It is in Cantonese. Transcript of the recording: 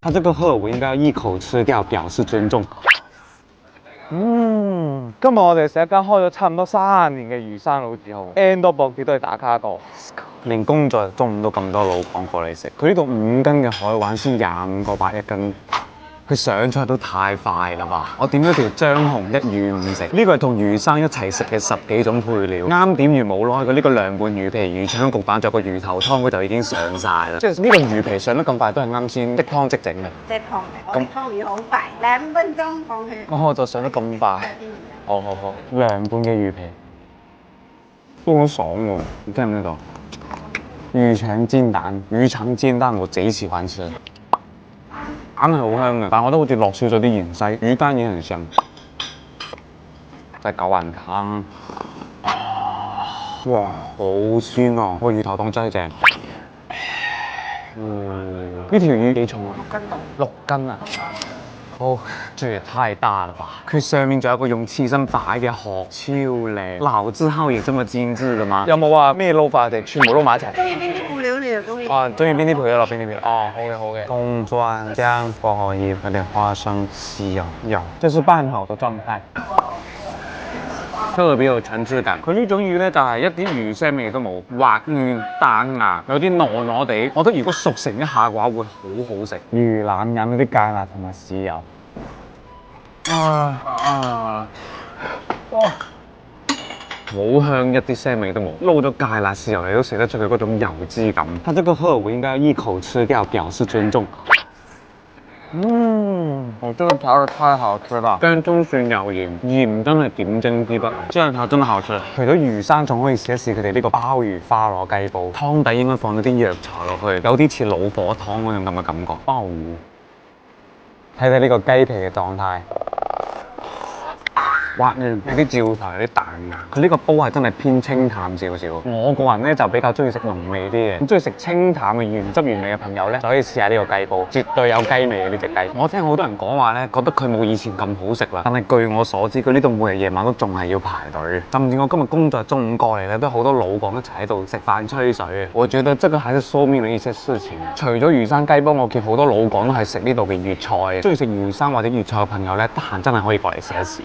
它这个鹤我應該要一口吃掉，表示尊重。今日我哋食一間開咗差唔多30年嘅魚生老字號 ，N 多博幾都係打卡過。連工作日中午都咁多老廣過你食。佢呢度5斤嘅海灣先25個8一斤。佢上菜都太快啦吧！我點咗條張紅一魚5食，呢個係同魚生一齊食嘅10幾種配料。啱點完冇耐，佢呢個涼拌魚皮、魚腸焗板，仲有個魚頭湯，佢就已經上晒啦。即係呢個魚皮上得咁快，都係啱先即湯即整嘅。即湯嘅，我哋湯魚好快，2分鐘放去。我就上得咁快。好。涼拌嘅魚皮，都好爽喎！你聽唔聽到？魚腸煎蛋，魚腸煎蛋我幾喜歡吃。硬係好香嘅，但我覺得好似落少咗啲芫茜，魚乾也很香。再搞碗湯，哇，好酸啊！個魚頭湯真係正。呢條魚幾重啊？6斤啊！哦，這也太大了吧！佢上面仲有個用刺身擺嘅殼，超靚。老字號也這麼精緻嘅嗎？有冇話咩撈法定全部撈埋一齊？中意邊啲配料你就中意。中意邊啲配料落邊啲配料。哦，好嘅。葱蒜薑、薄荷葉，有點花生、西柚，這是拌好的狀態。特別有層次感。佢呢種魚咧就係一啲魚腥味都冇，滑嫩彈牙，有啲糯糯地。我覺得如果熟成一下嘅話，會好好食。魚腩飲嗰啲芥辣同埋豉油。哇！好香，一啲腥味都冇，撈咗芥辣豉油你都食得出佢嗰種油脂感。它這個鶴我應該要一口吃掉，表示尊重。我這個調得太好吃啦！薑葱蒜油鹽，鹽真係點睛之筆。醬頭真係好吃。除咗魚生，仲可以試一試佢哋呢個鮑魚花螺雞煲，湯底應該放咗啲藥材落去，有啲似老火湯嗰種咁嘅感覺。鮑魚，睇睇呢個雞皮嘅狀態。滑嫩，有啲照頭，有啲彈牙。佢呢個煲係真係偏清淡少少。我個人咧就比較中意食濃味啲嘅，咁中意食清淡嘅原汁原味嘅朋友咧，就可以試下呢個雞煲，絕對有雞味嘅呢隻雞。我聽好多人講話咧，覺得佢冇以前咁好食啦。但係據我所知，佢呢度每日夜晚都仲係要排隊。甚至我今日工作中午過嚟咧，都好多老廣一齊喺度食飯吹水。我覺得這個還是說明了一些事情。除咗魚生雞煲，我見好多老廣都係食呢度嘅粵菜。中意食魚生或者粵菜嘅朋友咧，得閒真係可以過嚟試一試。